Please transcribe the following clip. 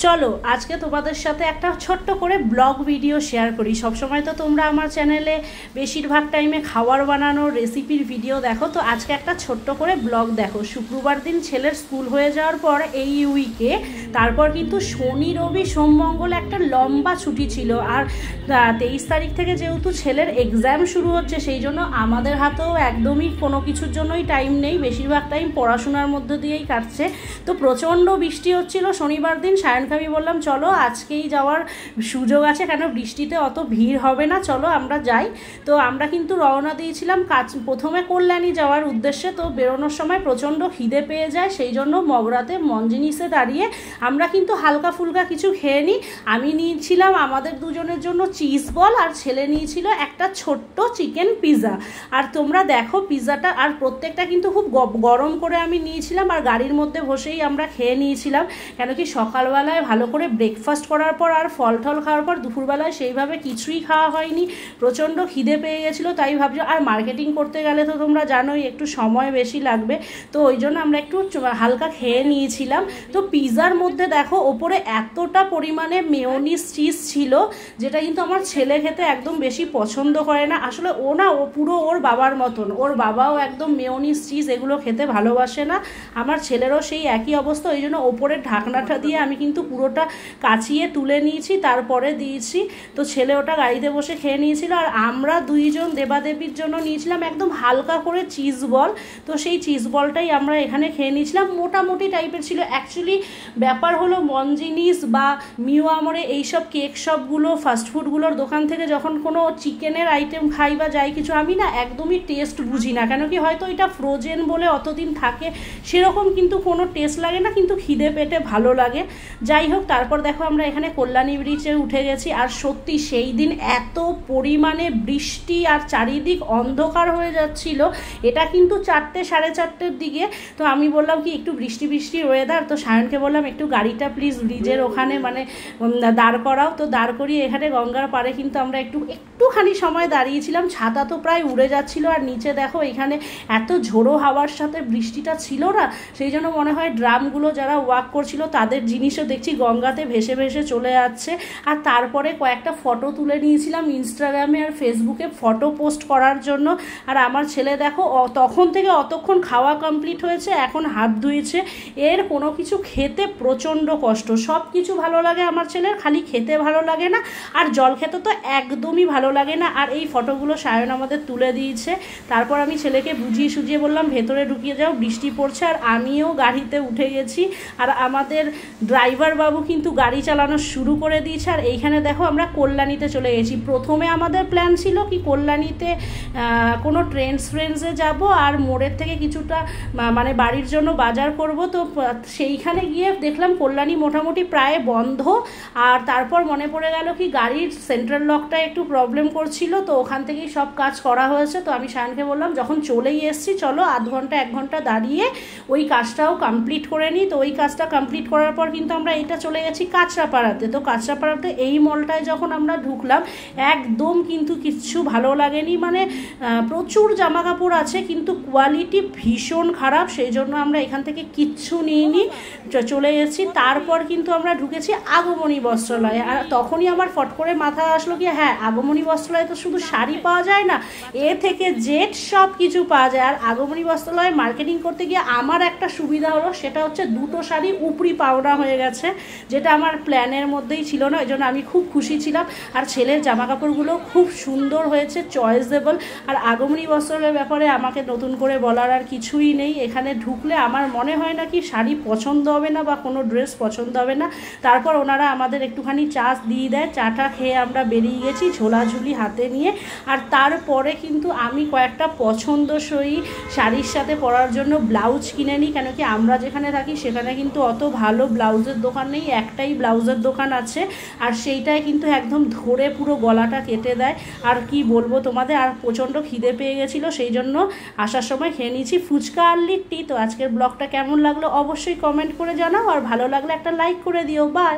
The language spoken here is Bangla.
চলো আজকে তোমাদের সাথে একটা ছোট্ট করে ব্লগ ভিডিও শেয়ার করি। সবসময় তো তোমরা আমার চ্যানেলে বেশিরভাগ টাইমে খাবার বানানোর রেসিপির ভিডিও দেখো, তো আজকে একটা ছোট্ট করে ব্লগ দেখো। শুক্রবার দিন ছেলের স্কুল হয়ে যাওয়ার পর এই উইকে তারপর কিন্তু শনি রবি সোম মঙ্গল একটা লম্বা ছুটি ছিল, আর 23 তারিখ থেকে যেহেতু ছেলের এক্সাম শুরু হচ্ছে সেই জন্য আমাদের হাতেও একদমই কোনো কিছুর জন্যই টাইম নেই, বেশিরভাগ টাইম পড়াশোনার মধ্যে দিয়েই কাটছে। তো প্রচণ্ড বৃষ্টি হচ্ছিল শনিবার দিন। সায়নকে আমি বললাম চলো আজকেই যাওয়ার সুযোগ আছে, কেন বৃষ্টিতে অত ভিড় হবে না, চলো আমরা যাই। তো আমরা কিন্তু রওনা দিয়েছিলাম প্রথমে কল্যাণী যাওয়ার উদ্দেশ্যে। তো বেরোনোর সময় প্রচণ্ড খিদে পেয়ে যায়, সেই জন্য মগরাতে মঞ্জিনিসে দাঁড়িয়ে আমরা কিন্তু হালকা ফুলকা কিছু খেয়ে নিই। আমি নিয়েছিলাম আমাদের দুজনের জন্য চিজ বল, আর ছেলে নিয়েছিল একটা ছোট্ট চিকেন পিৎজা। আর তোমরা দেখো পিৎজাটা, আর প্রত্যেকটা কিন্তু খুব গরম করে আমি নিয়েছিলাম, আর গাড়ির মধ্যে বসেই আমরা খেয়ে নিয়েছিলাম। কেন কি সকালবেলায় ভালো করে ব্রেকফাস্ট করার পর আর ফল টল খাওয়ার পর দুপুরবেলায় সেইভাবে কিছুই খাওয়া হয়নি, প্রচণ্ড খিদে পেয়ে গেছিলো। তাই ভাবছি, আর মার্কেটিং করতে গেলে তো তোমরা জানোই একটু সময় বেশি লাগবে, তো ওই জন্য আমরা একটু হালকা খেয়ে নিয়েছিলাম। তো পিৎজার মধ্যে দেখো ওপরে এতটা পরিমাণে মেয়োনিজ চিজ ছিল, যেটা কিন্তু আমার ছেলে খেতে একদম বেশি পছন্দ করে না। আসলে ও পুরো ওর বাবার মতন, ওর বাবাও একদম মেয়োনিজ চিজ এগুলো খেতে ভালোবাসে না, আমার ছেলেরও সেই একই অবস্থা। ওই জন্য ওপরের ঢাকনাটা দিয়ে আমি কিন্তু পুরোটা কাচিয়ে তুলে নিয়েছি, তারপরে দিয়েছি। তো ছেলে ওটা গাড়িতে বসে খেয়ে নিয়েছিল, আর আমরা দুইজন দেবাদেবীর জন্য নিয়েছিলাম একদম হালকা করে চিজ বল। তো সেই চিজ বলটাই আমরা এখানে খেয়ে নিয়েছিলাম, মোটামুটি টাইপের ছিল। অ্যাকচুয়ালি ব্যাপার হলো মঞ্জিনিস বা মিও আমরে এইসব কেক শপগুলো ফাস্টফুডগুলোর দোকান থেকে যখন কোনো চিকেনের আইটেম খাই বা যাই কিছু, আমি না একদমই টেস্ট বুঝি না। কেন কি হয়তো এটা ফ্রোজেন বলে অতদিন থাকে, সেরকম কিন্তু কোনো টেস্ট লাগে না, কিন্তু খিদে পেটে ভালো লাগে। যাই হোক, তারপর দেখো আমরা এখানে কল্যাণী ব্রিজে উঠে গেছি, আর সত্যি সেই দিন এত পরিমাণে বৃষ্টি আর চারিদিক অন্ধকার হয়ে যাচ্ছিল। এটা কিন্তু 4টে সাড়ে 4টের দিকে। তো আমি বললাম কি একটু বৃষ্টি ওয়েদার, তো সায়নকে বললাম একটু গাড়িটা প্লিজ ব্রিজের ওখানে মানে দাঁড় করাও। তো দাঁড় করিয়ে এখানে গঙ্গার পাড়ে কিন্তু আমরা একটুখানি সময় দাঁড়িয়েছিলাম। ছাতা তো প্রায় উড়ে যাচ্ছিল, আর নিচে দেখো এখানে এত ঝোড়ো হাওয়ার সাথে বৃষ্টিটা ছিল না, সেই জন্য মনে হয় ড্রামগুলো যারা ওয়াক করছিল তাদের জিনিসও দেখছি গঙ্গাতে ভেসে ভেসে চলে যাচ্ছে। আর তারপরে কয়েকটা ফটো তুলে নিয়েছিলাম ইনস্টাগ্রামে আর ফেসবুকে ফটো পোস্ট করার জন্য। আর আমার ছেলে দেখো তখন থেকে অতক্ষণ খাওয়া কমপ্লিট হয়েছে, এখন হাত ধুয়েছে। এর কোনো কিছু খেতে প্রচণ্ড কষ্ট, সব কিছু ভালো লাগে আমার ছেলের, খালি খেতে ভালো লাগে না, আর জল খেতে তো একদমই ভালো লাগে না। আর এই ফটোগুলো সায়ন আমাদের তুলে দিয়েছে। তারপর আমি ছেলেকে বুঝিয়ে সুঝিয়ে বললাম ভেতরে ঢুকিয়ে যাও, বৃষ্টি পড়ছে। আর আমিও গাড়িতে উঠে গেছি, আর আমাদের ড্রাইভার বাবু কিন্তু গাড়ি চালানো শুরু করে দিয়েছে। আর এইখানে দেখো আমরা কল্যাণীতে চলে গেছি। প্রথমে আমাদের প্ল্যান ছিল কি কল্যাণীতে কোনো ফ্রেন্ডসে যাব, আর মোড়ের থেকে কিছুটা মানে বাড়ির জন্য বাজার করব। তো সেইখানে গিয়ে দেখলাম কল্যাণী মোটামুটি প্রায় বন্ধ। আর তারপর মনে পড়ে গেল কি গাড়ির সেন্ট্রাল লকটা একটু প্রবলেম করছিল, তো ওখান থেকেই সব কাজ করা হয়েছে। তো আমি সায়নকে বললাম যখন চলেই এসছি চলো আধ ঘন্টা 1 ঘন্টা দাঁড়িয়ে ওই কাজটাও কমপ্লিট করে নিই। তো ওই কাজটা কমপ্লিট করার পর কিন্তু আমরা এটা চলে গেছি কাঁচরাপাড়াতে। তো কাঁচরাপাড়াতে এই মলটায় যখন আমরা ঢুকলাম একদম কিন্তু কিচ্ছু ভালো লাগেনি, মানে প্রচুর জামা কাপড় আছে কিন্তু কোয়ালিটি ভীষণ খারাপ, সেই জন্য আমরা এখান থেকে কিচ্ছু নিইনি, চলে গেছি। তারপর কিন্তু আমরা ঢুকেছি আগমনী বস্ত্রালয়ে। আর তখনই আমার ফট করে মাথা আসলো কি হ্যাঁ, আগমনী বস্ত্রালয়ে তো শুধু শাড়ি পাওয়া যায় না, এ থেকে জেড সব কিছু পাওয়া যায়। আর আগমনী বস্ত্রালয়ে মার্কেটিং করতে গিয়ে আমার একটা সুবিধা হলো, সেটা হচ্ছে 2টো শাড়ি উপরি পাওনা হয়ে গেছে, যেটা আমার প্ল্যানের মধ্যেই ছিল না, এই জন্য আমি খুব খুশি ছিলাম। আর ছেলের জামা কাপড়গুলো খুব সুন্দর হয়েছে, চয়েসেবল। আর আগমনী বস্ত্রালয়ের ব্যাপারে আমাকে নতুন করে বলার আর কিছুই নেই। এখানে ঢুকলে আমার মনে হয় না কি শাড়ি পছন্দ হবে না বা কোনো ড্রেস পছন্দ হবে না। তারপর ওনারা আমাদের একটুখানি চা দিয়ে দেয়, চাটা খেয়ে আমরা বেরিয়ে গেছি ঝোলাঝুলি হাতে নিয়ে। আর তারপরে কিন্তু আমি কয়েকটা পছন্দসই শাড়ির সাথে পরার জন্য ব্লাউজ কিনে নিই। কেন কি আমরা যেখানে থাকি সেখানে কিন্তু অত ভালো ব্লাউজের দোকান নেই, একটাই ব্লাউজের দোকান আছে, আর সেইটাই কিন্তু একদম ধরে পুরো গলাটা কেটে দেয়। আর কি বলবো তোমাদের, আর প্রচণ্ড খিদে পেয়ে গেছিলো, সেই জন্য আসার সময় খেয়ে নিয়েছি ফুচকা আর লিট্টি। তো আজকের ব্লগটা কেমন লাগলো অবশ্যই কমেন্ট করে জানাও, আর ভালো লাগলে একটা লাইক করে দিও। বাই।